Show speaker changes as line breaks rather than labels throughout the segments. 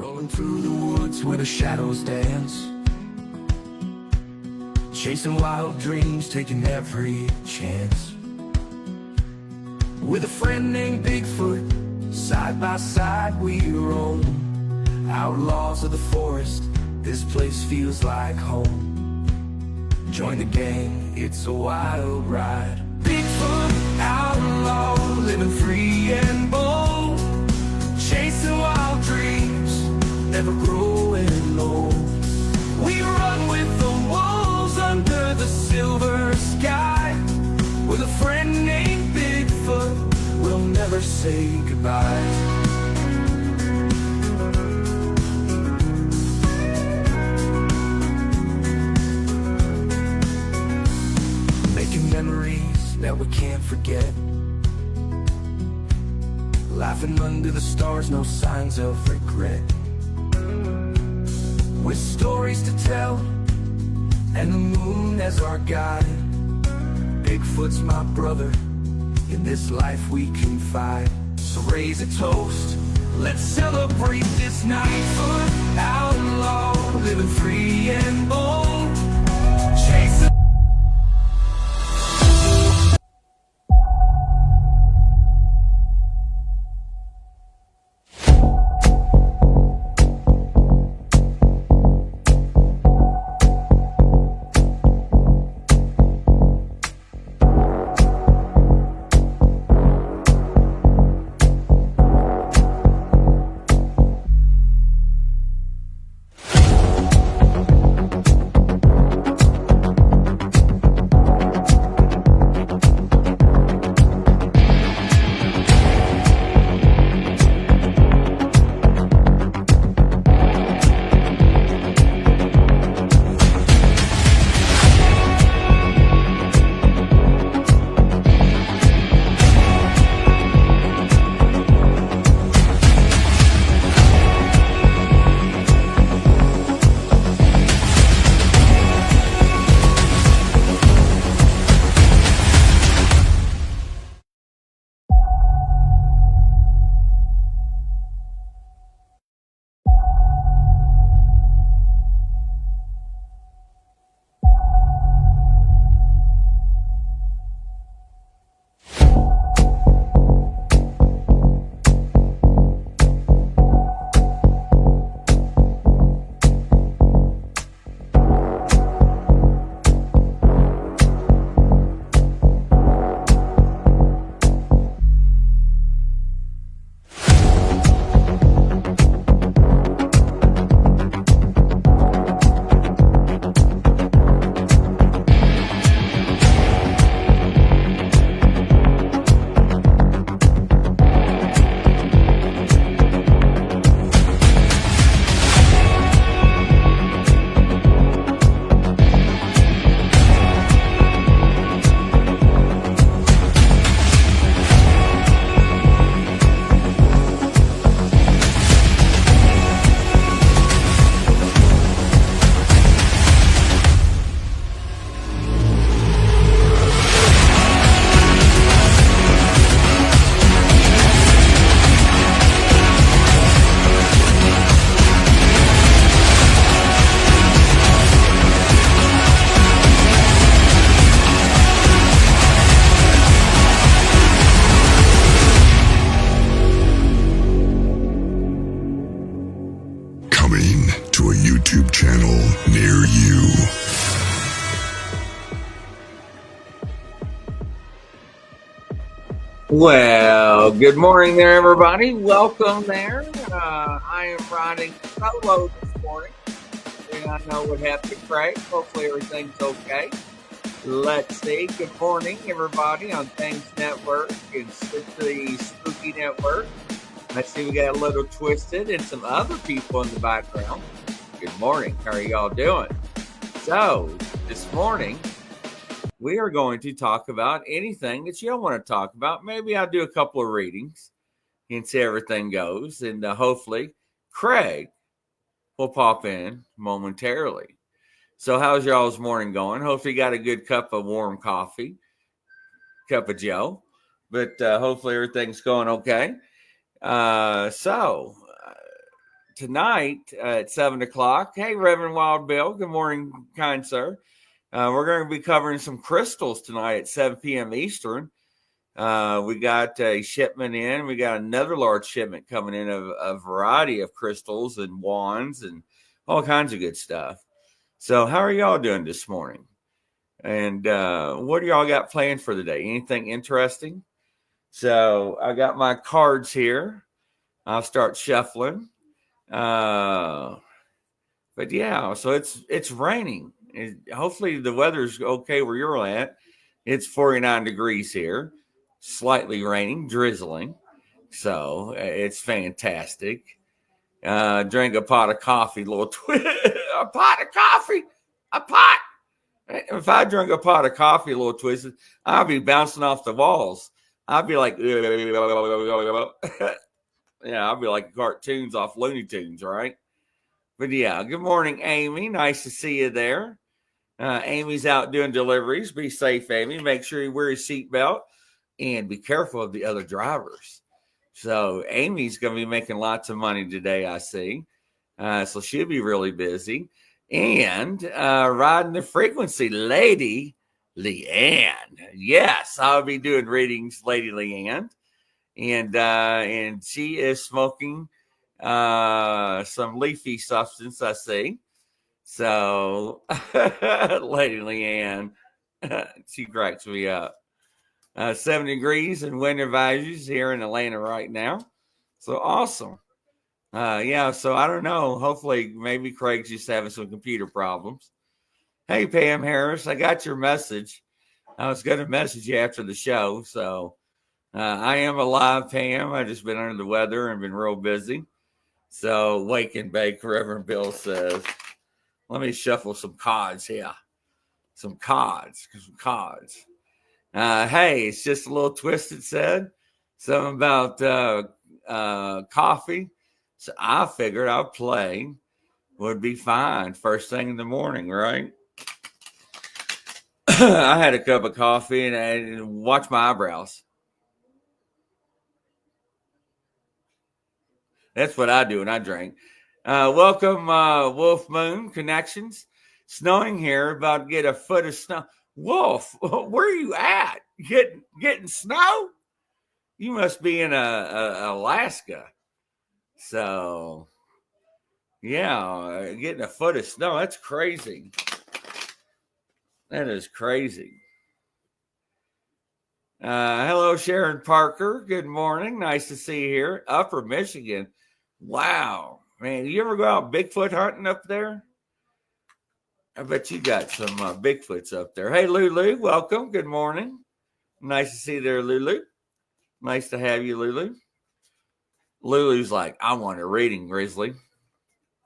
Rolling through the woods where the shadows dance, chasing wild dreams, taking every chance. With a friend named Bigfoot, side by side we roam. Outlaws of the forest, this place feels like home. Join the gang, it's a wild ride. Bigfoot, outlaw, living free and bold, chasing wild dreams, never growing old. We run with the wolves under the silver sky. With a friend named Bigfoot, we'll never say goodbye. Memories that we can't forget, laughing under the stars, no signs of regret. With stories to tell and the moon as our guide, Bigfoot's my brother, in this life we confide. So raise a toast, let's celebrate this night. Foot outlaw, living free and bold, chasing.
YouTube channel near you.
Well, good morning there, everybody. Welcome there. I am riding solo this morning, and I know what happened to Craig. Hopefully everything's okay. Let's see. Good morning, everybody, on Things Network and the Spooky Network. Let's see, we got a little Twisted and some other people in the background. Good morning. How are y'all doing? So, this morning, we are going to talk about anything that you don't want to talk about. Maybe I'll do a couple of readings and see how everything goes. And hopefully, Craig will pop in momentarily. So how's y'all's morning going? Hopefully you got a good cup of warm coffee, cup of Joe. But hopefully everything's going okay. tonight at 7 o'clock, hey, Reverend Wild Bill, good morning, kind sir. We're going to be covering some crystals tonight at 7 p.m. Eastern. We got a shipment in. We got another large shipment coming in of a variety of crystals and wands and all kinds of good stuff. So how are y'all doing this morning? And what do y'all got planned for the day? Anything interesting? So I got my cards here. I'll start shuffling. But yeah, so it's raining. Hopefully the weather's okay where you're at. It's 49 degrees here, slightly raining, drizzling. So it's fantastic. Drink a pot of coffee, little a pot of coffee, a pot. If I drink a pot of coffee, a little twisted, I'll be bouncing off the walls. I'll be like, yeah, I'll be like cartoons off Looney Tunes, right? But yeah, good morning, Amy. Nice to see you there. Amy's out doing deliveries. Be safe, Amy. Make sure you wear your seatbelt and be careful of the other drivers. So Amy's going to be making lots of money today, I see. So she'll be really busy. And riding the frequency, Lady Leanne. Yes, I'll be doing readings, Lady Leanne. And she is smoking some leafy substance, I see. So, Lady Leanne, she cracks me up. 7 degrees and wind advisories here in Atlanta right now. So awesome. Yeah, so I don't know. Hopefully, maybe Craig's just having some computer problems. Hey, Pam Harris, I got your message. I was going to message you after the show. So I am alive, Pam. I've just been under the weather and been real busy. So wake and bake, Reverend Bill says. Let me shuffle some cards here. Some cards. Hey, it's just a little twisted said. Something about coffee. So I figured I'll play would be fine first thing in the morning, right? I had a cup of coffee and watch my eyebrows. That's what I do when I drink. Welcome, Wolf Moon Connections. Snowing here, about to get a foot of snow. Wolf, where are you at? Getting snow? You must be in Alaska. So, yeah, getting a foot of snow. That's crazy. That is crazy. Hello, Sharon Parker. Good morning. Nice to see you here. Upper Michigan. Wow. Man, you ever go out Bigfoot hunting up there? I bet you got some Bigfoots up there. Hey, Lulu, welcome. Good morning. Nice to see you there, Lulu. Nice to have you, Lulu. Lulu's like, I want a reading, Grizzly.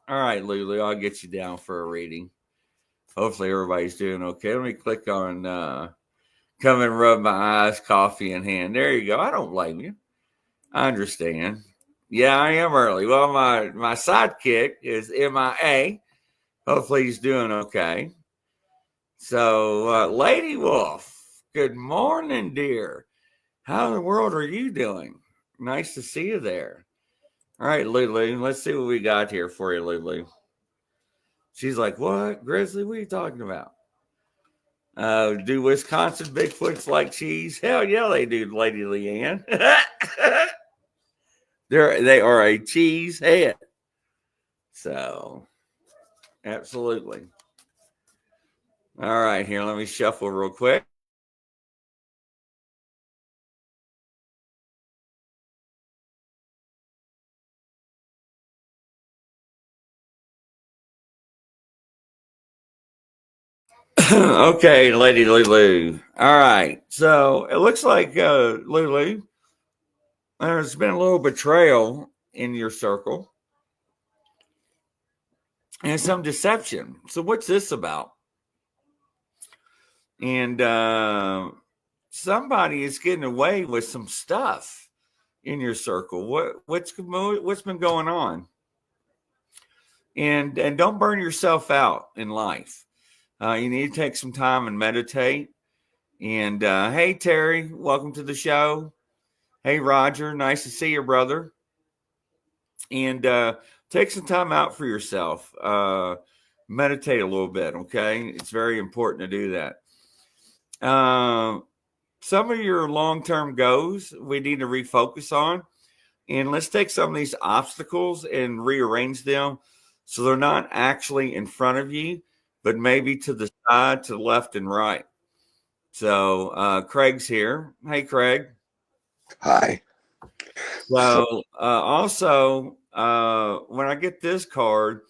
All right, Lulu, I'll get you down for a reading. Hopefully everybody's doing okay. Let me click on come and rub my eyes, coffee in hand. There you go. I don't blame you. I understand. Yeah, I am early. Well, my sidekick is MIA. Hopefully he's doing okay. So, Lady Wolf, good morning, dear. How in the world are you doing? Nice to see you there. All right, Lulu, let's see what we got here for you, Lulu. She's like, what? Grizzly, what are you talking about? Do Wisconsin Bigfoots like cheese? Hell yeah, they do, Lady Leanne. They are a cheese head. So, absolutely. All right, here, let me shuffle real quick. Okay, Lady Lulu. All right. So it looks like, Lulu, there's been a little betrayal in your circle and some deception. So what's this about? And somebody is getting away with some stuff in your circle. What's been going on? And don't burn yourself out in life. You need to take some time and meditate. And hey, Terry, welcome to the show. Hey, Roger, nice to see you, brother. And take some time out for yourself. Meditate a little bit, okay? It's very important to do that. Some of your long-term goals we need to refocus on, and let's take some of these obstacles and rearrange them so they're not actually in front of you, but maybe to the side, to the left and right. So Craig's here. Hey, Craig.
Hi.
So also, when I get this card,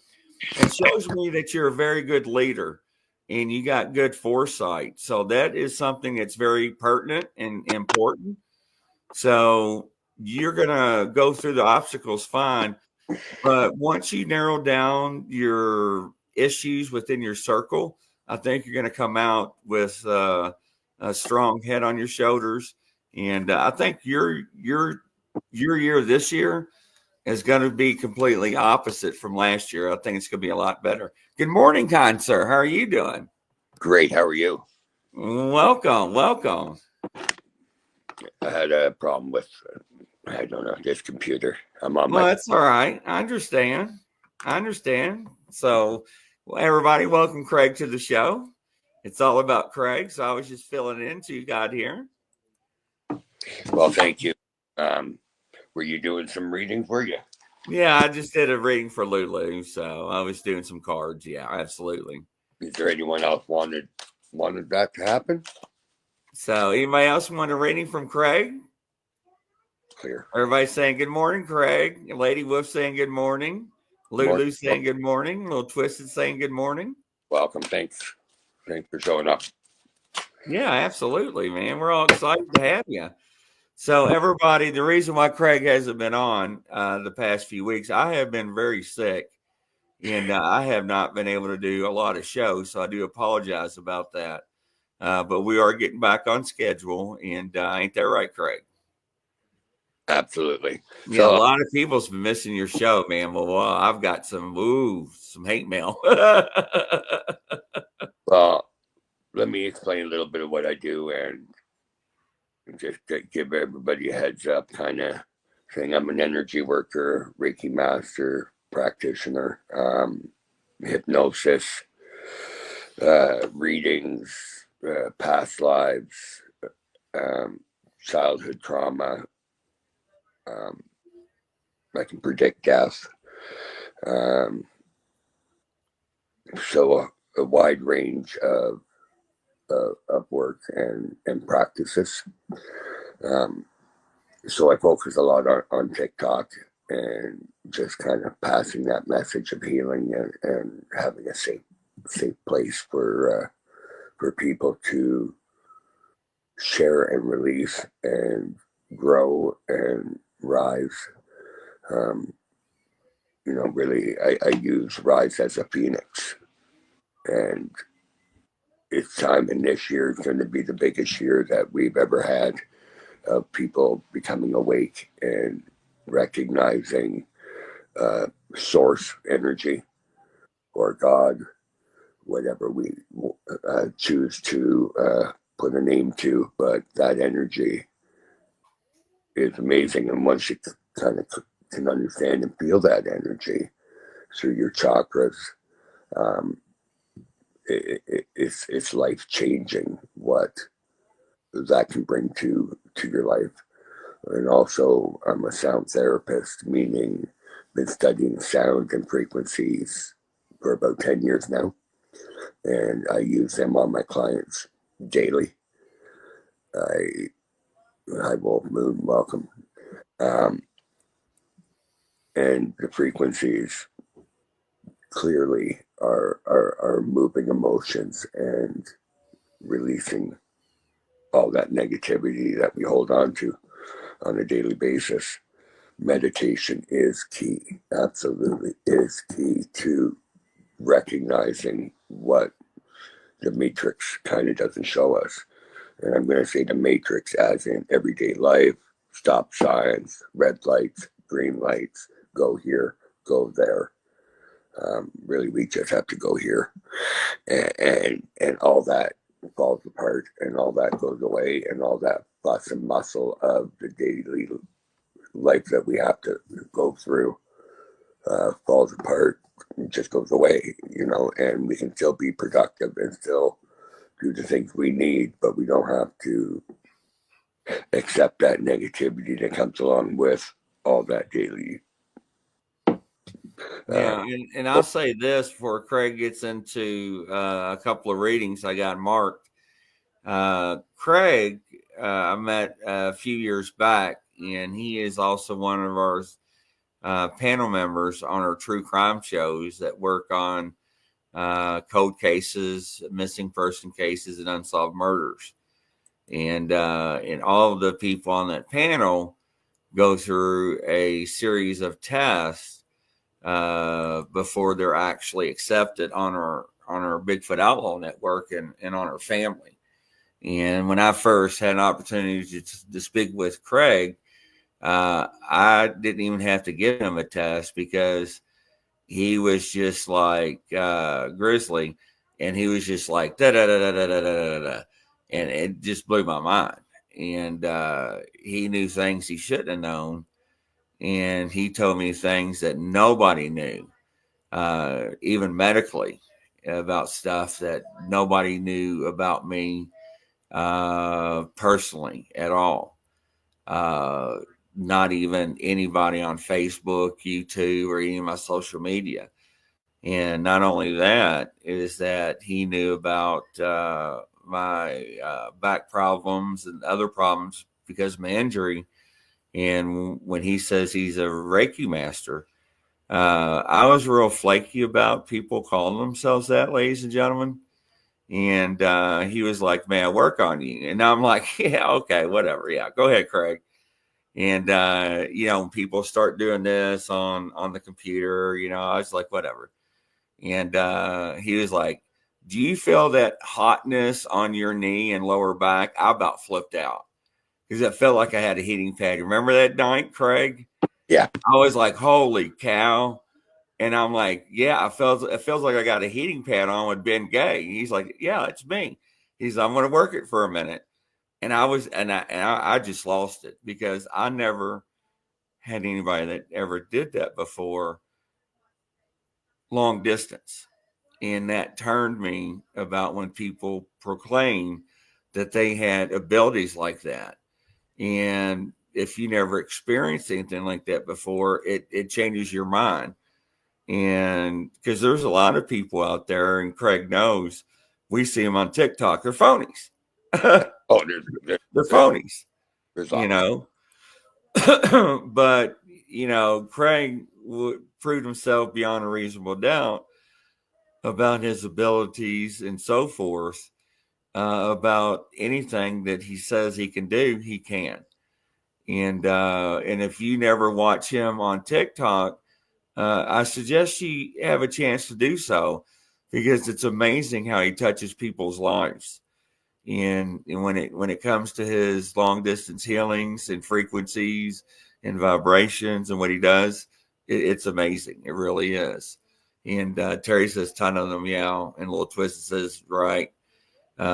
it shows me that you're a very good leader and you got good foresight. So that is something that's very pertinent and important. So you're going to go through the obstacles fine. But once you narrow down your issues within your circle, I think you're going to come out with a strong head on your shoulders. And I think your year this year is going to be completely opposite from last year. I think it's going to be a lot better. Good morning, kind sir. How are you doing?
Great. How are you?
Welcome. Welcome.
I had a problem with, I don't know, this computer. I'm on
Well,
my.
that's all right. I understand. So, well, everybody, welcome Craig to the show. It's all about Craig. So I was just filling in until you got here.
Well, thank you. Were you doing some reading for you?
Yeah, I just did a reading for Lulu. So I was doing some cards. Yeah, absolutely.
Is there anyone else wanted that to happen?
So anybody else want a reading from Craig?
Clear.
Everybody's saying good morning, Craig. Lady Wolf saying good morning. Lulu saying good morning. Little Twisted saying good morning.
Welcome. Thanks for showing up.
Yeah, absolutely, man. We're all excited to have you. So everybody, the reason why Craig hasn't been on the past few weeks, I have been very sick and I have not been able to do a lot of shows. So I do apologize about that. But we are getting back on schedule, and ain't that right, Craig?
Absolutely.
Yeah, a lot of people's been missing your show, man. Well, I've got some hate mail.
Well, let me explain a little bit of what I do and just to give everybody a heads up, kind of saying I'm an energy worker, Reiki master, practitioner, hypnosis, readings, past lives, childhood trauma. I can predict death. So a wide range of work and practices. So I focus a lot on TikTok and just kind of passing that message of healing and having a safe place for people to share and release and grow and rise. Really, I use Rise as a phoenix, and it's time in this year is going to be the biggest year that we've ever had of people becoming awake and recognizing source energy or God, whatever we choose to put a name to, but that energy is amazing. And once you kind of can understand and feel that energy through your chakras, it's life changing what that can bring to your life. And also, I'm a sound therapist, meaning been studying sound and frequencies for about 10 years now, and I use them on my clients daily. Hi Wolf Moon, welcome. And the frequencies clearly are moving emotions and releasing all that negativity that we hold on to on a daily basis. Meditation is key, absolutely is key to recognizing what the matrix kind of doesn't show us. And I'm going to say the matrix as in everyday life, stop signs, red lights, green lights, go here, go there. Really, we just have to go here, and all that falls apart, and all that goes away, and all that fuss and muscle of the daily life that we have to go through falls apart, it just goes away, and we can still be productive and still do the things we need, but we don't have to accept that negativity that comes along with all that daily.
Yeah, and I'll say this before Craig gets into a couple of readings I got marked. Craig, I met a few years back, and he is also one of our panel members on our true crime shows that work on cold cases, missing person cases, and unsolved murders. And all of the people on that panel go through a series of tests before they're actually accepted on our Bigfoot Outlaw Network and on our family. And when I first had an opportunity to speak with Craig, I didn't even have to give him a test because he was just like Grizzly, and he was just like da da da da da da da da, and it just blew my mind. And he knew things he shouldn't have known, and he told me things that nobody knew, even medically, about stuff that nobody knew about me personally at all. Not even anybody on Facebook, YouTube, or any of my social media. And not only that, is that he knew about my back problems and other problems because of my injury. And when he says he's a Reiki master, I was real flaky about people calling themselves that, ladies and gentlemen. And he was like, "Man, I work on you." And I'm like, "Yeah, okay, whatever. Yeah, go ahead, Craig." And when people start doing this on the computer, I was like, whatever. And he was like, "Do you feel that hotness on your knee and lower back?" I about flipped out because it felt like I had a heating pad. Remember that night, Craig?
Yeah.
I was like, "Holy cow!" And I'm like, "Yeah, it feels like I got a heating pad on with Ben Gay." He's like, "Yeah, it's me." He's like, "I'm going to work it for a minute." And I just lost it because I never had anybody that ever did that before, long distance. And that turned me about when people proclaim that they had abilities like that. And if you never experienced anything like that before, it changes your mind. And because there's a lot of people out there, and Craig knows, we see them on TikTok, they're phonies.
Oh,
They're phonies,
there's
you know. But Craig proved himself beyond a reasonable doubt about his abilities and so forth. About anything that he says he can do, he can. And if you never watch him on TikTok, I suggest you have a chance to do so because it's amazing how he touches people's lives. And when it comes to his long distance healings and frequencies and vibrations and what he does, it's amazing. It really is. And Terry says, "Ton of them, yeah." And Little Twisted says, "Right." Lady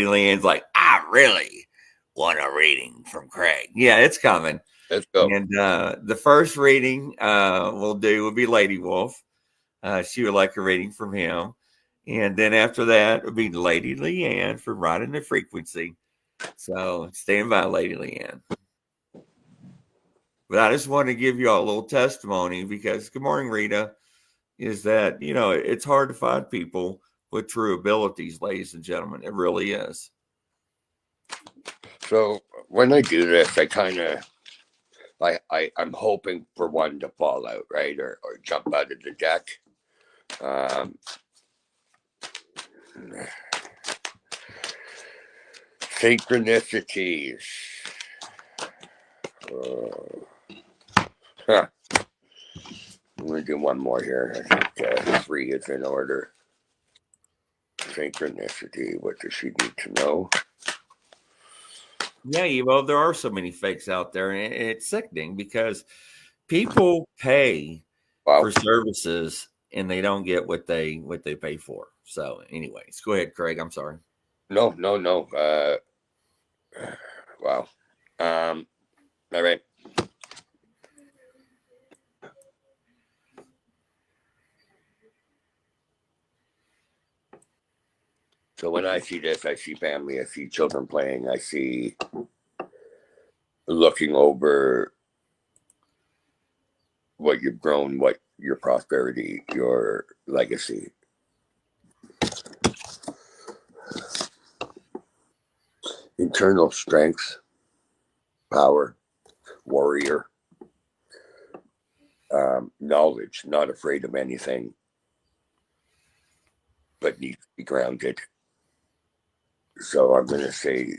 Leanne's like, "I really want a reading from Craig." Yeah, it's coming.
Let's go.
And the first reading we'll do will be Lady Wolf. She would like a reading from him. And then after that, it would be Lady Leanne from Riding the Frequency. So stand by, Lady Leanne. But I just want to give you all a little testimony because, good morning, Rita, is that, it's hard to find people with true abilities, ladies and gentlemen. It really is.
So when I do this, I kind of, I'm hoping for one to fall out, right? Or jump out of the deck. Synchronicities. I'm going to do one more here. I think 3 is in order. Synchronicity. What does she need to know?
Yeah, Evo, there are so many fakes out there, and it's sickening because people pay for services and they don't get what they pay for. So, anyways, go ahead, Craig. I'm sorry.
No. Wow. All right. I see this, I see family, I see children playing, I see looking over what you've grown, what your prosperity, your legacy. Internal strength, power, warrior, knowledge, not afraid of anything, but needs to be grounded. So I'm going to say,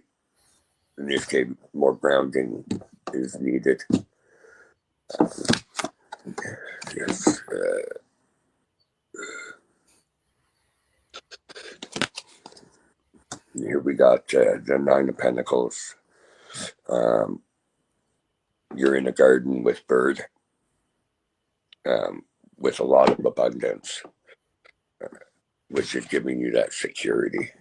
in this case, more grounding is needed. Yes. Here we got the Nine of Pentacles. You're in a garden with bird, with a lot of abundance, which is giving you that security.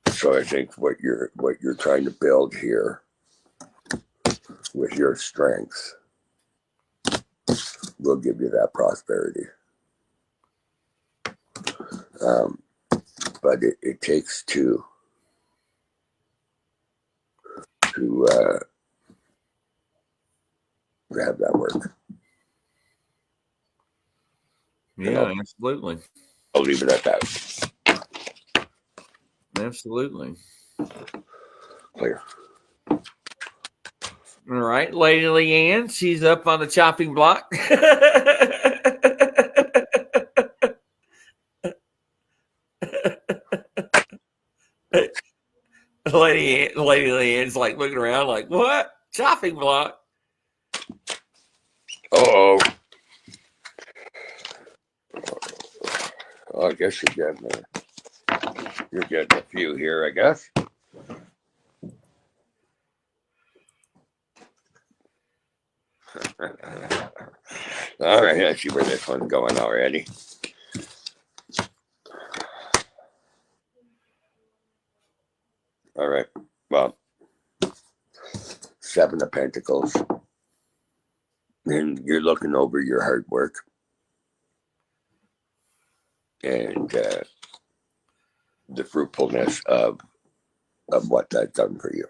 So I think what you're trying to build here with your strengths will give you that prosperity. But it takes two to have that work.
Yeah, absolutely.
I'll leave it at that.
Absolutely.
Clear.
All right, Lady Leanne, she's up on the chopping block. Lady Leanne's like looking around like, what? Chopping block?
Oh, I guess you're getting a few here, I guess. All right, I see where this one's going already. All right, well, Seven of Pentacles. And you're looking over your hard work and the fruitfulness of what that's done for you.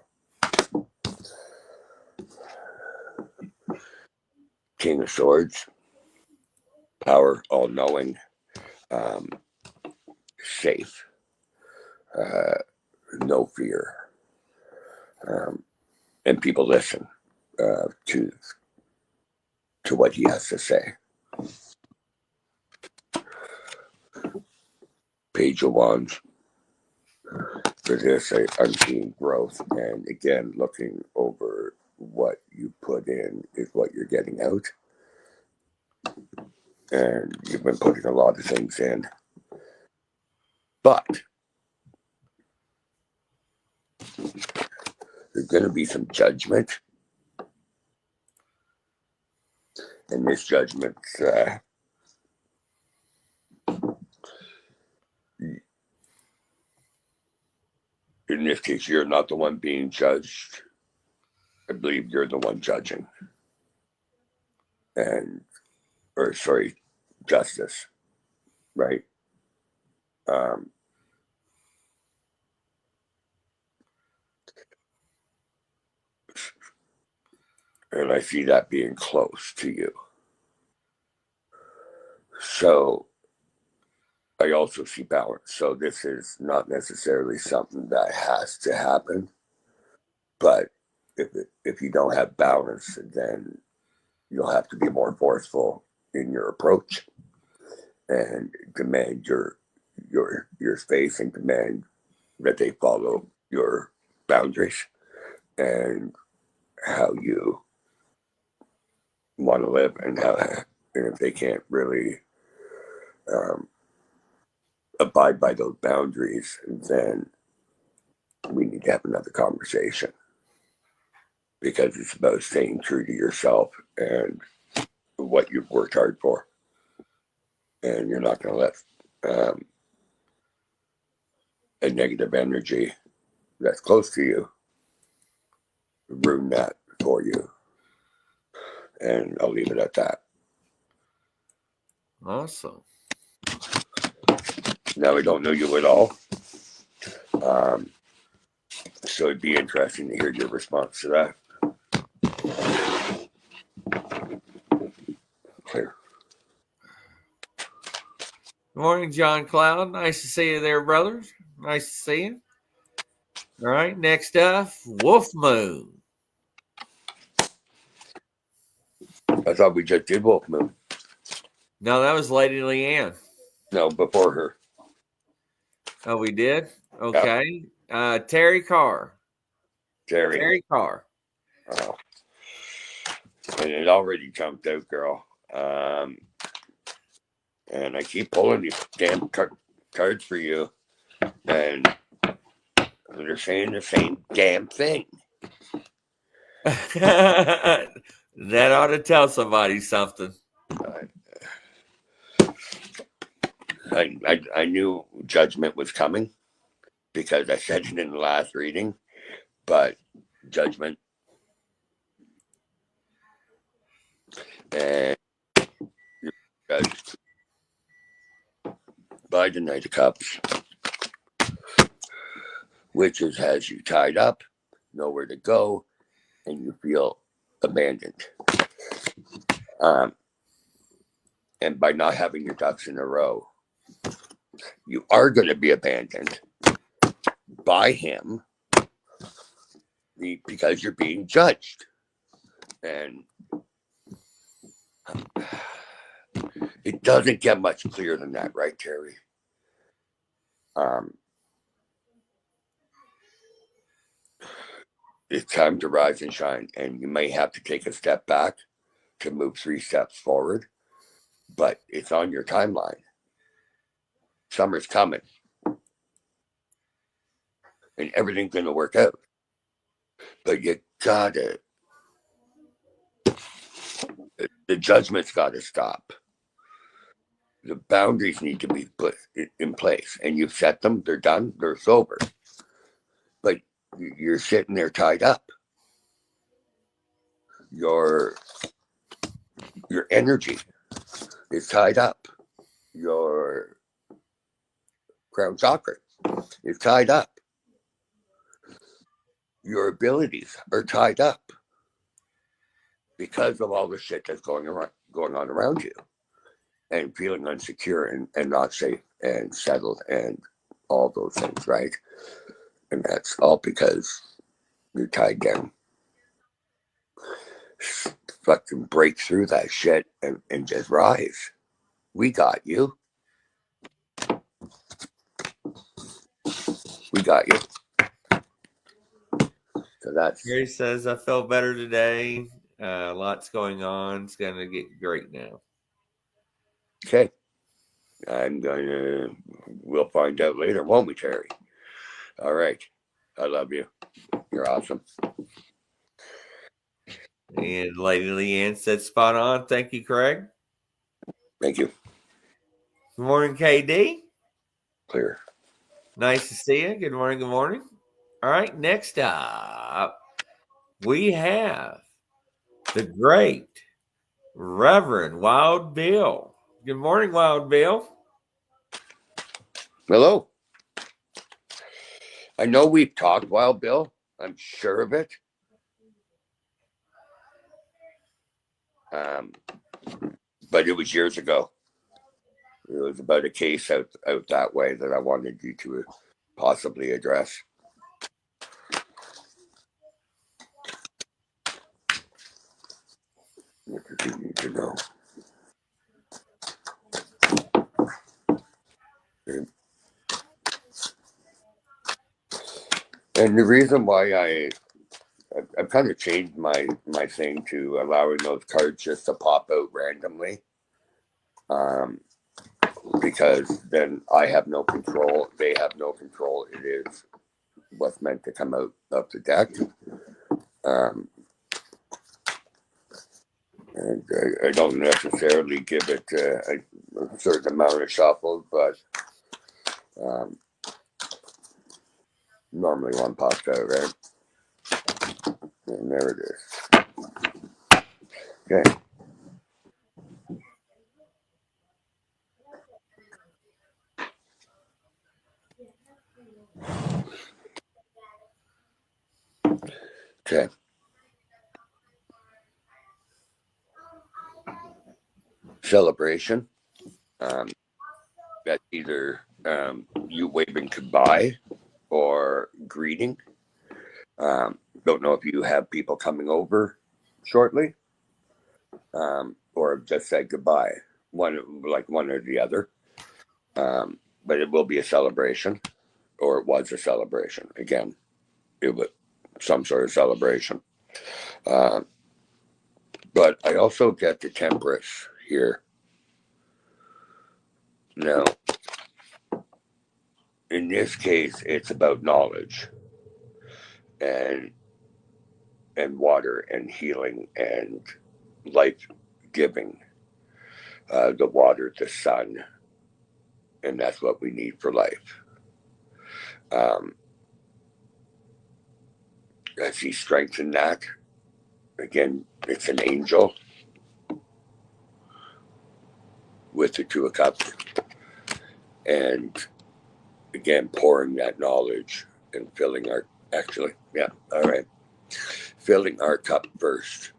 King of Swords, power, all-knowing, safe, no fear, and people listen to what he has to say. Page of Wands. For this, I'm seeing growth, and again, looking over what you put in is what you're getting out. And you've been putting a lot of things in. But there's going to be some judgment. And this judgment, in this case, you're not the one being judged. I believe you're the one judging. Justice, right? And I see that being close to you. So I also see balance. So this is not necessarily something that has to happen. But if you don't have balance, then you'll have to be more forceful in your approach and demand your space and demand that they follow your boundaries and how you want to live, and if they can't really abide by those boundaries, then we need to have another conversation, because it's about staying true to yourself and what you've worked hard for, and you're not going to let a negative energy that's close to you ruin that for you. And I'll leave it at that.
Awesome.
Now, I don't know you at all. So it'd be interesting to hear your response to that. Clear.
Good morning, John Cloud. Nice to see you there, brothers. Nice to see you. All right, next up, Wolf Moon.
I thought we just did Wolf Moon.
No, that was Lady Leanne.
No, before her.
Oh, we did? Okay. Terry Carr.
Terry.
Carr.
Oh. And it already jumped out, girl. And I keep pulling these damn cards for you. And they're saying the same damn thing.
That ought to tell somebody something.
I knew judgment was coming because I said it in the last reading, but judgment and you're judged by the Knight of Cups, which has you tied up, nowhere to go, and you feel abandoned. And by not having your ducks in a row, you are going to be abandoned by him because you're being judged. And it doesn't get much clearer than that, right, Terry? It's time to rise and shine, and you may have to take a step back to move 3 steps forward, but it's on your timeline. Summer's coming, and everything's going to work out. But you gotta, the judgment's got to stop. The boundaries need to be put in place, and you've set them. They're done. They're sober. But you're sitting there tied up. Your energy is tied up. Your crown chakra is tied up. Your abilities are tied up because of all the shit that's going on around you, and feeling insecure and not safe and settled and all those things, right? And that's all because you're tied down. Fucking break through that shit and just rise. We got you. We got you. So that's.
Gary says, I felt better today. Lots going on. It's going to get great now.
Okay. We'll find out later, won't we, Terry? All right. I love you. You're awesome.
And Lady Leanne said, spot on. Thank you, Craig.
Thank you.
Good morning, KD.
Clear.
Nice to see you. Good morning. Good morning. All right. Next up, we have the great Reverend Wild Bill. Good morning, Wild Bill.
Hello. I know we've talked, Wild Bill. I'm sure of it. But it was years ago. It was about a case out that way that I wanted you to possibly address. What did you need to know? And the reason why I've kind of changed my thing to allowing those cards just to pop out randomly, because then I have no control, they have no control. It is what's meant to come out of the deck. And I don't necessarily give it a certain amount of shuffles, but normally one pops out, right? And there it is. Okay. Okay. Celebration. That's either you waving goodbye or greeting. Don't know if you have people coming over shortly, or just say goodbye. One or the other. But it will be a celebration, or it was a celebration. Again, it was some sort of celebration. But I also get the Temperance here. Now, in this case, it's about knowledge and water and healing and life giving. The water, the sun, and that's what we need for life. I see strength in that. Again, it's an angel with the Two of Cups. And again, pouring that knowledge and filling our, filling our cup first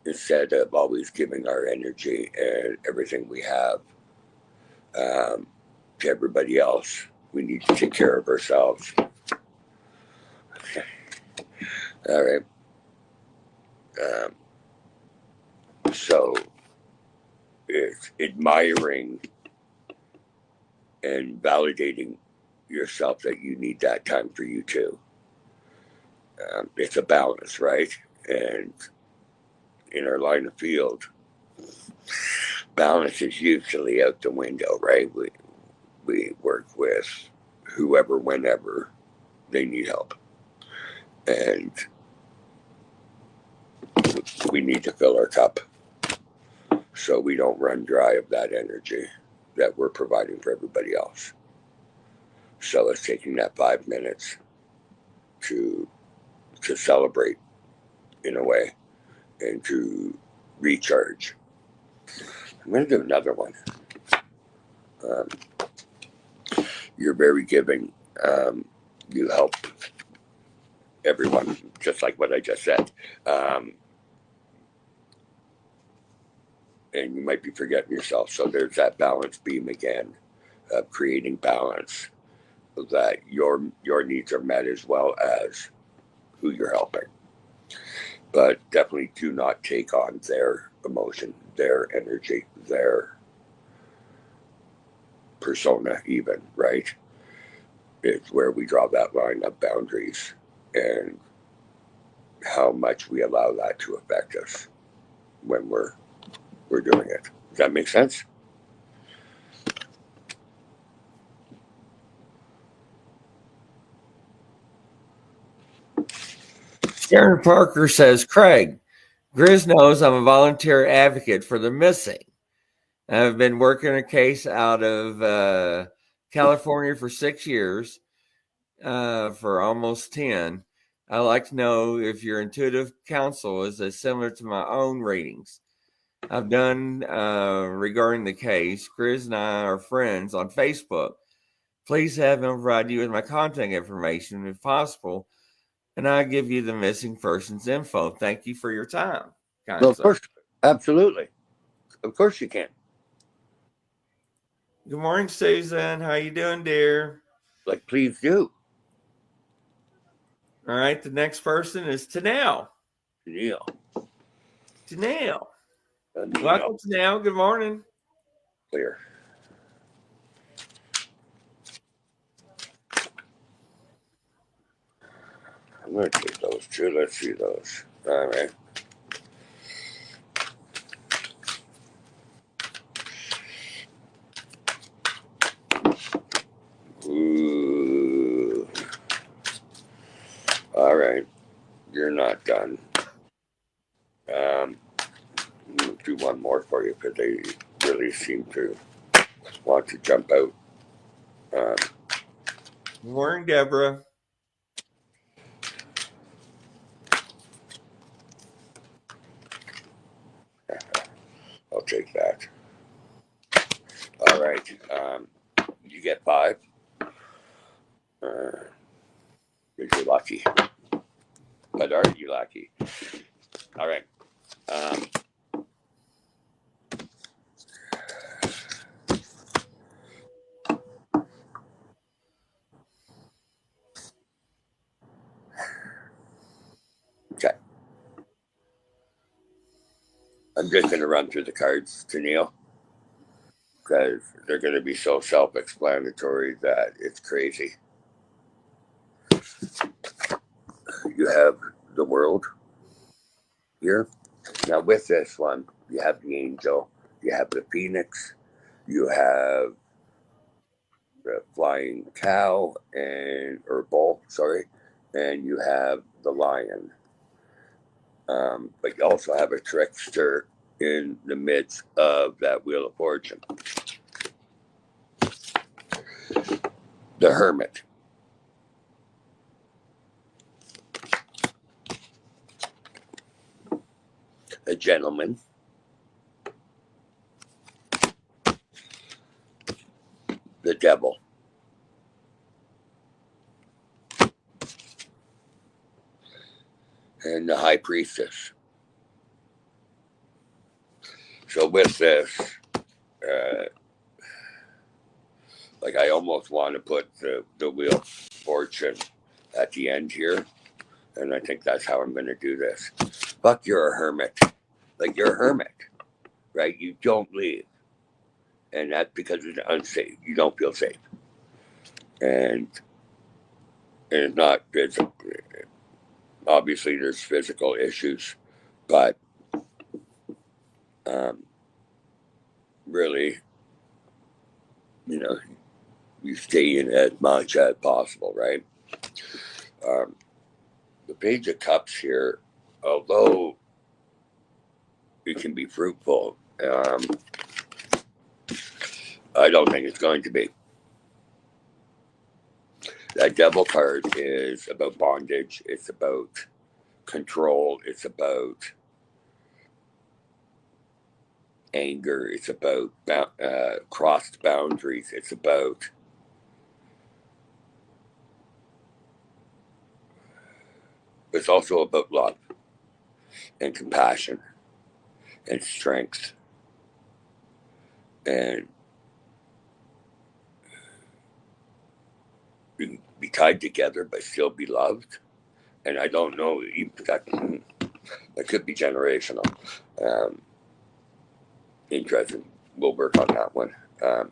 instead of always giving our energy and everything we have to everybody else. We need to take care of ourselves. All right. So it's admiring and validating yourself that you need that time for you too. It's a balance, right? And in our line of field, balance is usually out the window, right? We work with whoever, whenever they need help. And we need to fill our cup so we don't run dry of that energy that we're providing for everybody else. So it's taking that 5 minutes to celebrate in a way and to recharge. I'm going to do another one. You're very giving. You help everyone, just like what I just said. And you might be forgetting yourself. So there's that balance beam again, of creating balance, that your needs are met as well as who you're helping. But definitely do not take on their emotion, their energy, their persona even, right? It's where we draw that line of boundaries and how much we allow that to affect us when we're doing it. Does that make sense?
Darren Parker says, Craig, Grizz knows I'm a volunteer advocate for the missing. I've been working a case out of California for 6 years, for almost 10. I'd like to know if your intuitive counsel is as similar to my own readings I've done regarding the case. Grizz and I are friends on Facebook. Please have him provide you with my contact information if possible, and I'll give you the missing person's info. Thank you for your time.
Well, of course, absolutely. Of course you can.
Good morning, Susan. How you doing, dear?
Like, please do.
All right, the next person is Tanel.
Neil.
Tanel. Welcome, Tanel. Good morning.
Clear. I'm going to take those two. Let's see those. All right. Ooh. All right. You're not done. I'm going to do one more for you because they really seem to want to jump out.
Good morning, Deborah.
I'll take that. All right. You get 5. If you're lucky. But aren't you lucky? All right. Okay. I'm just going to run through the cards to Neil because they're going to be so self-explanatory that it's crazy. You have the World here. Now with this one, you have the Angel, you have the Phoenix, you have the Flying Cow or Bull, sorry, and you have the Lion. But you also have a Trickster in the midst of that Wheel of Fortune. The Hermit. A Gentleman. The Devil. And the High Priestess. So with this, like I almost want to put the Wheel of Fortune at the end here. And I think that's how I'm going to do this. Fuck, you're a hermit. Like, you're a hermit, right? You don't leave. And that's because it's unsafe. You don't feel safe. And it's not, it's, obviously there's physical issues, but really, you know, you stay in as much as possible, right? The Page of Cups here, although it can be fruitful, I don't think it's going to be. That Devil card is about bondage. It's about control. It's about anger. It's about crossed boundaries. It's about it's also about love and compassion and strength and you can be tied together but still be loved. And I don't know, that could be generational. Interesting. We'll work on that one. The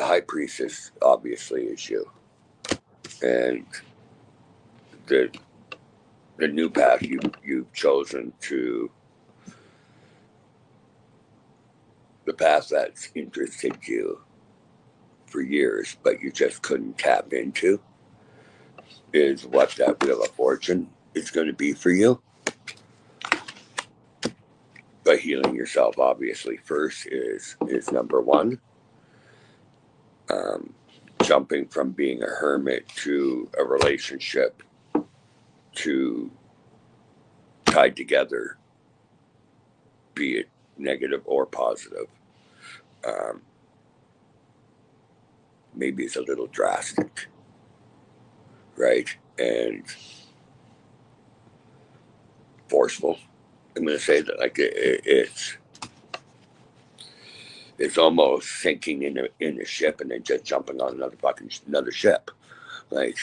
High Priestess obviously is you. And the new path you've chosen to the path that's interested you for years, but you just couldn't tap into, is what that Wheel of Fortune is going to be for you. But healing yourself, obviously, first is number one. Jumping from being a hermit to a relationship to tied together, be it negative or positive, maybe it's a little drastic, right? And forceful. I'm going to say that, like, it's almost sinking in a ship and then just jumping on another ship. Like,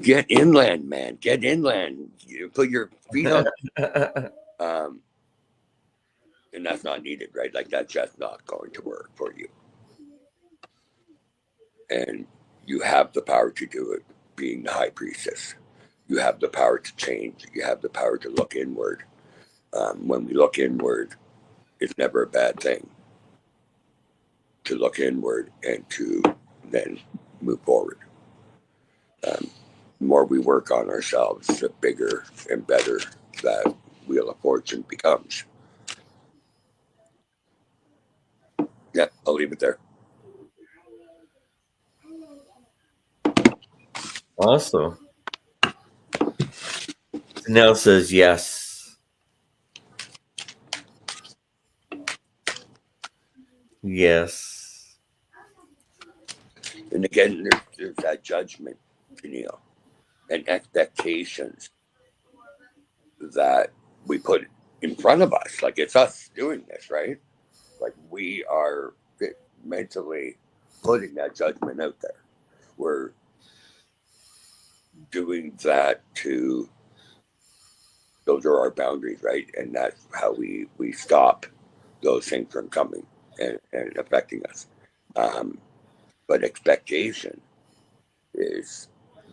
get inland, man. Get inland. You put your feet on. And that's not needed, right? Like, that's just not going to work for you. And you have the power to do it, being the High Priestess. You have the power to change. You have the power to look inward. When we look inward, it's never a bad thing to look inward and to then move forward. The more we work on ourselves, the bigger and better that Wheel of Fortune becomes. Yeah, I'll leave it there.
Awesome. Nell says yes. Yes.
And again, there's that judgment, Neil. and expectations that we put in front of us. Like it's us doing this, right? Like we are mentally putting that judgment out there. We're doing that to, those are our boundaries, right? And that's how we stop those things from coming and affecting us. But expectation is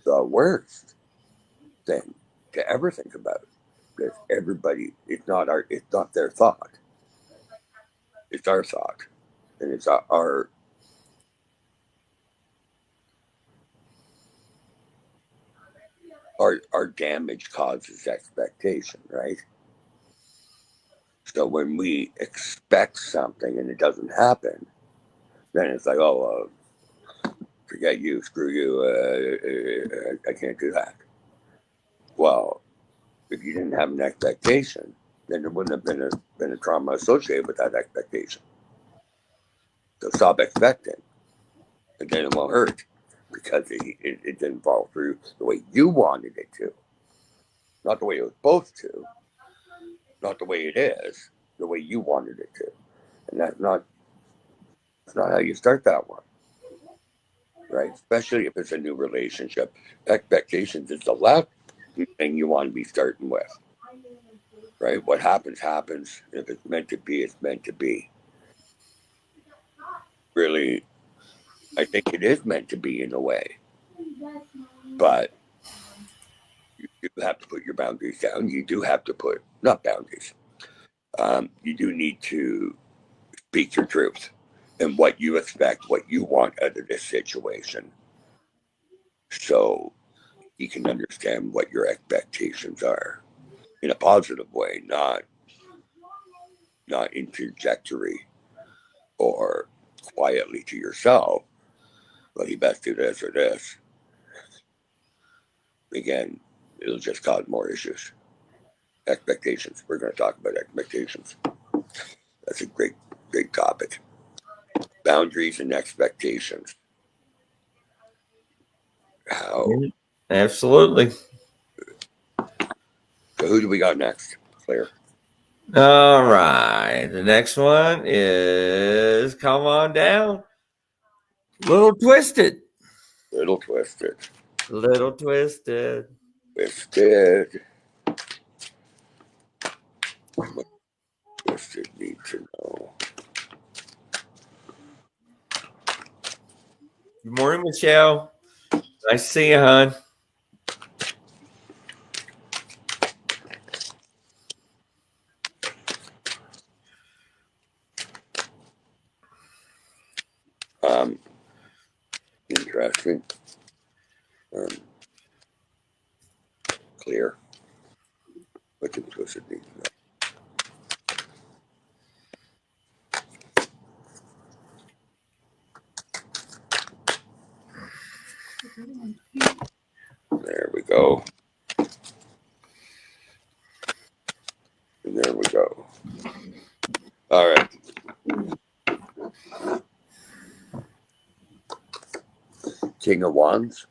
the worst thing to ever think about. Because everybody, it's not their thought. It's our thought. And it's our damage causes expectation, right? So when we expect something and it doesn't happen, then it's like, oh, forget you, screw you, I can't do that. Well, if you didn't have an expectation, then there wouldn't have been a trauma associated with that expectation. So stop expecting, and then it won't hurt because it didn't fall through the way you wanted it to, not the way it was supposed to, not the way it is, the way you wanted it to, and that's not how you start that one, right? Especially if it's a new relationship. Expectations is the last thing you want to be starting with, right? What happens happens. If it's meant to be, it's meant to be. Really, I think it is meant to be in a way, but you do have to put your boundaries down. You do have to put, not boundaries, you do need to speak your truth and what you expect, what you want out of this situation, so you can understand what your expectations are in a positive way, not in trajectory or quietly to yourself. Well, you best do this or this. Again, it'll just cause more issues. Expectations. We're going to talk about expectations. That's a great topic. Boundaries and expectations. How?
Absolutely.
So who do we got next, Claire?
All right. The next one is come on down. Little Twisted.
Little Twisted.
Little Twisted.
Twisted. What Twisted need to know.
Good morning, Michelle. Nice to see you, hon.
Interesting. Clear. What the Twisted need to know. There we go. And there we go. All right. King of Wands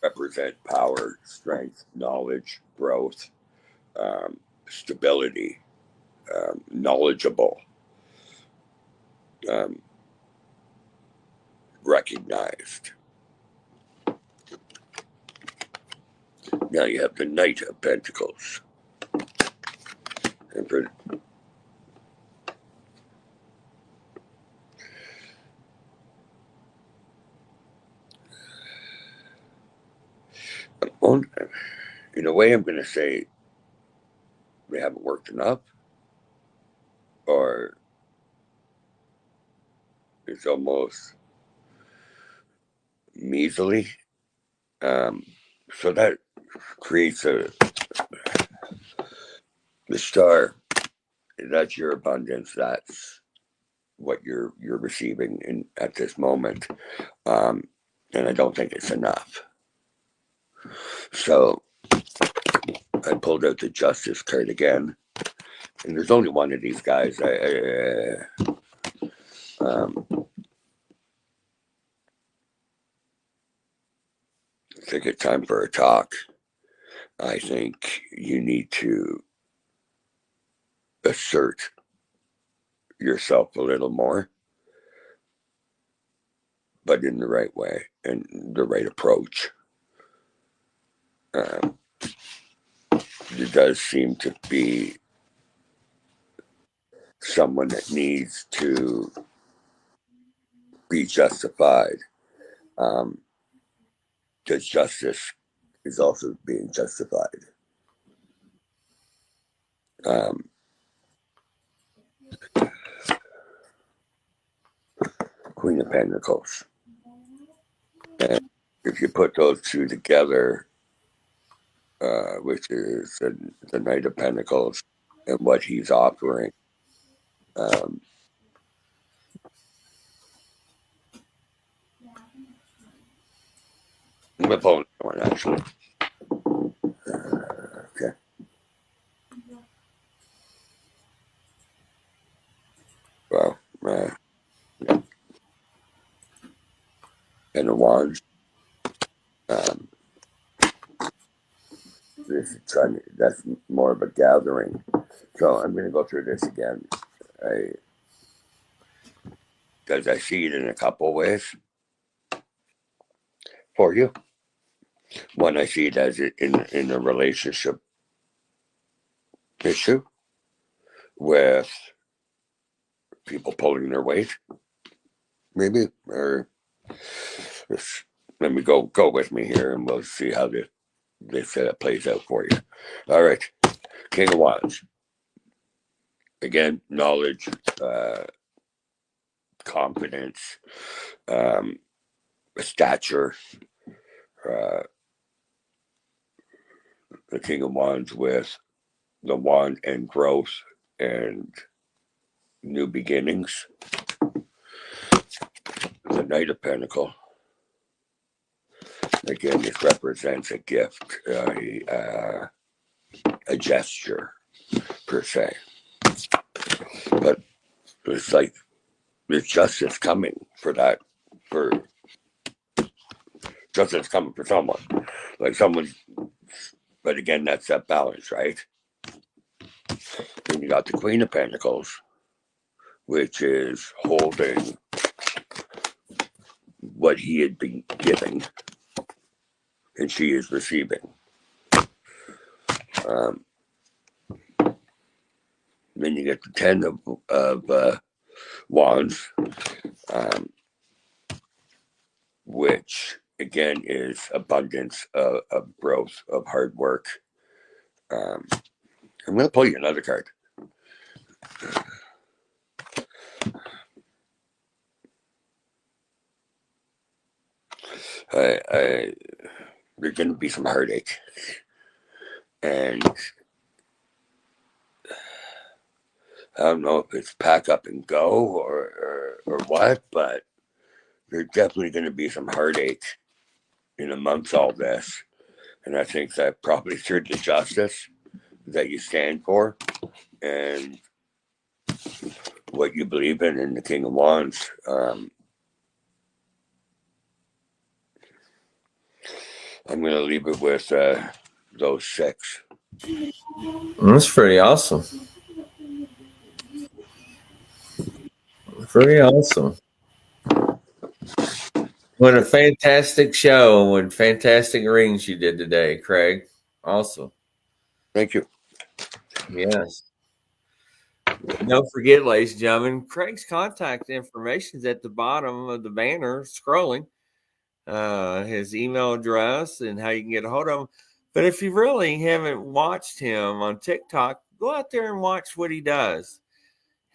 represent power, strength, knowledge, growth, stability, knowledgeable, recognized. Now you have the Knight of Pentacles. And for in a way, I'm going to say they haven't worked enough, or it's almost measly. So that creates the star. That's your abundance. That's what you're receiving at this moment, and I don't think it's enough. So I pulled out the Justice card again, and there's only one of these guys. think it's time for a talk. I think you need to assert yourself a little more, but in the right way and the right approach. There does seem to be someone that needs to be justified, because justice is also being justified. Queen of Pentacles. And if you put those two together, which is the Knight of Pentacles and what he's offering, I'm pulling one actually. Okay. Well, yeah. And the Wands. This is that's more of a gathering. So I'm going to go through this again. Because I see it in a couple ways for you. One, I see it as in a relationship issue with people pulling their weight, maybe, or let me go with me here, and we'll see how this plays out for you. All right, King of Wands. Again, knowledge, confidence, stature. The King of Wands with the wand and growth and new beginnings. The Knight of Pentacles. Again, this represents a gift, a gesture per se. But it's like there's justice coming for that, for justice coming for someone. Like someone, but again, that's that balance, right? Then you got the Queen of Pentacles, which is holding what he had been giving, and she is receiving. Then you get the 10 of Wands, which again is abundance of growth, of hard work. I'm going to pull you another card. There's going to be some heartache, and I don't know if it's pack up and go or what, but there's definitely going to be some heartache in amongst all this. And I think that probably through the justice that you stand for and what you believe in the King of Wands. I'm going to leave it with those 6.
That's pretty awesome. Pretty awesome. What a fantastic show and fantastic readings you did today, Craig. Awesome.
Thank you.
Yes. Don't forget, ladies and gentlemen, Craig's contact information is at the bottom of the banner scrolling. His email address and how you can get a hold of him. But if you really haven't watched him on TikTok, go out there and watch what he does.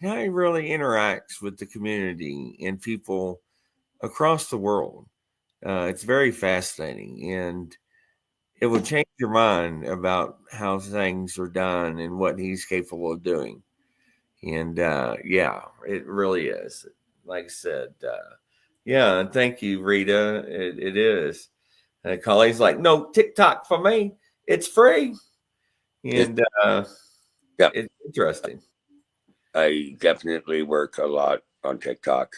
How he really interacts with the community and people across the world. It's very fascinating, and it will change your mind about how things are done and what he's capable of doing. And yeah, it really is. Like I said, yeah, and thank you, Rita. It is. Colleen's like, no TikTok for me. It's free. And
yeah,
it's interesting.
I definitely work a lot on TikTok.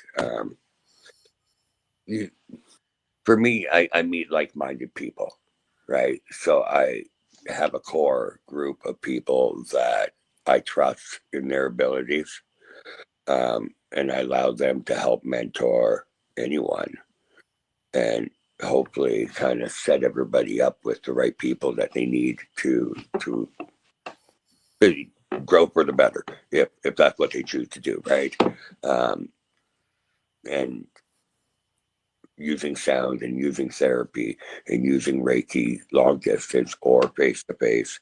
for me, I meet like-minded people, right? So I have a core group of people that I trust in their abilities, and I allow them to help mentor anyone, and hopefully kind of set everybody up with the right people that they need to grow for the better, if that's what they choose to do, right? And using sound and using therapy and using Reiki long distance or face to face,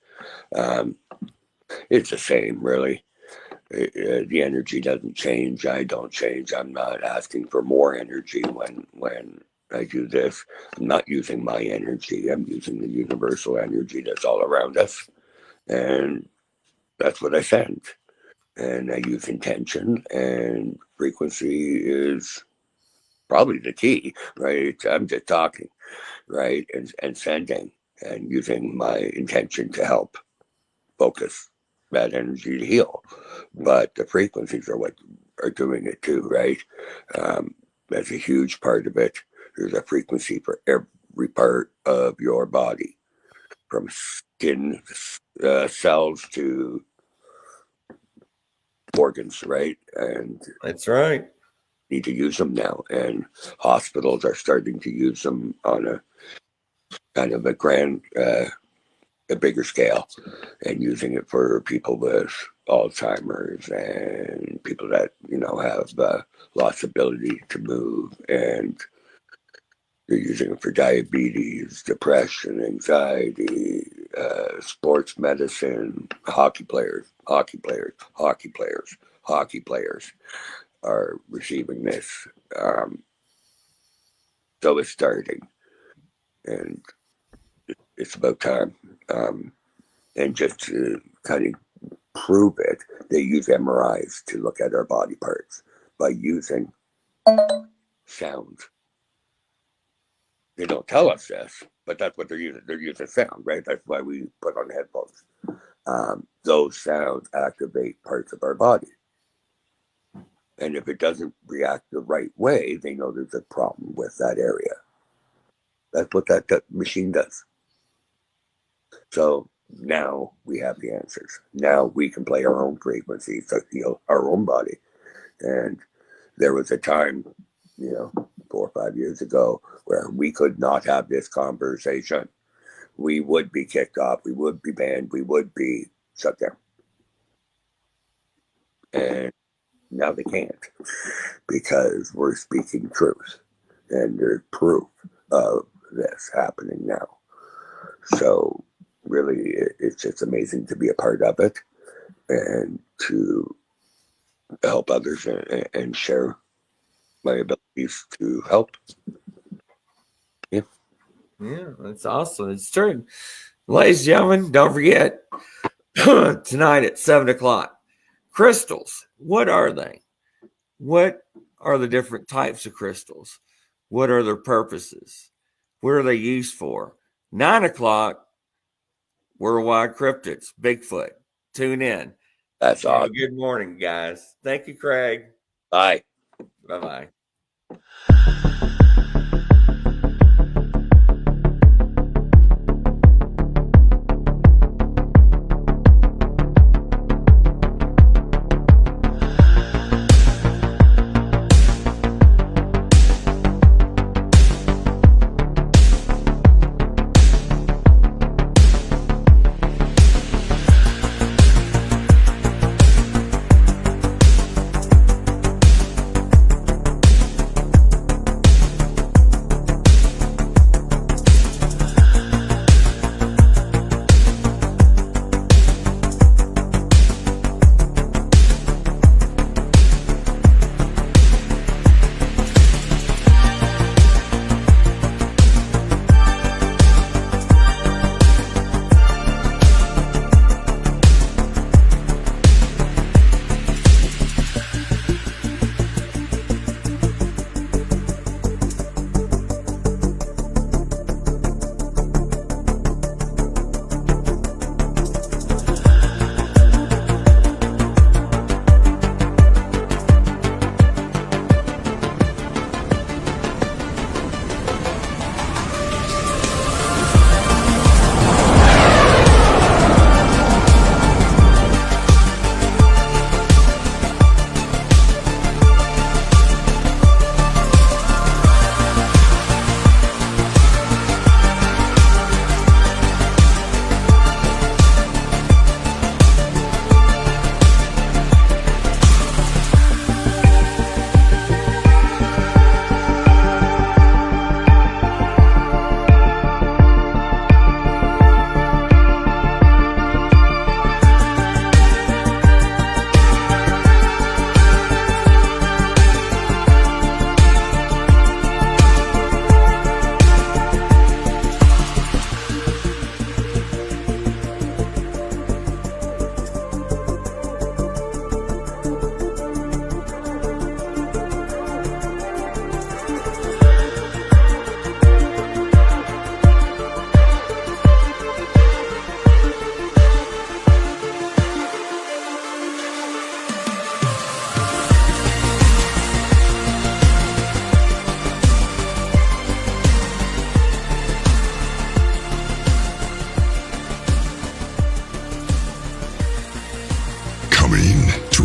it's the same, really. The energy doesn't change. I don't change. I'm not asking for more energy when I do this. I'm not using my energy. I'm using the universal energy that's all around us, and that's what I send. And I use intention, and frequency is probably the key, right? I'm just talking, right? And sending and using my intention to help focus that energy to heal. But the frequencies are what are doing it too, right? That's a huge part of it. There's a frequency for every part of your body, from skin cells to organs, right? And
That's right.
need to use them now, and hospitals are starting to use them on a kind of a bigger scale, and using it for people with Alzheimer's and people that have lost ability to move, and they're using it for diabetes, depression, anxiety, sports medicine, hockey players are receiving this. So it's starting, and it's about time. And just to kind of prove it, they use MRIs to look at our body parts by using sound. They don't tell us this, but that's what they're using. They're using sound, right? That's why we put on headphones. Those sounds activate parts of our body. And if it doesn't react the right way, they know there's a problem with that area. That's what that machine does. So now we have the answers. Now we can play our own frequencies to heal our own body. And there was a time, 4 or 5 years ago, where we could not have this conversation. We would be kicked off. We would be banned. We would be shut down. And now they can't, because we're speaking truth, and there's proof of this happening now. So really, it's just amazing to be a part of it, and to help others and share my abilities to help.
Yeah, that's awesome. It's true. Ladies and gentlemen, don't forget, tonight at 7:00, crystals. What are they? What are the different types of crystals? What are their purposes? What are they used for? 9:00, Worldwide Cryptids, Bigfoot. Tune in.
That's awesome.
Good morning, guys. Thank you, Craig.
Bye.
Bye-bye.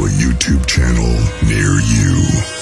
to a YouTube channel near you.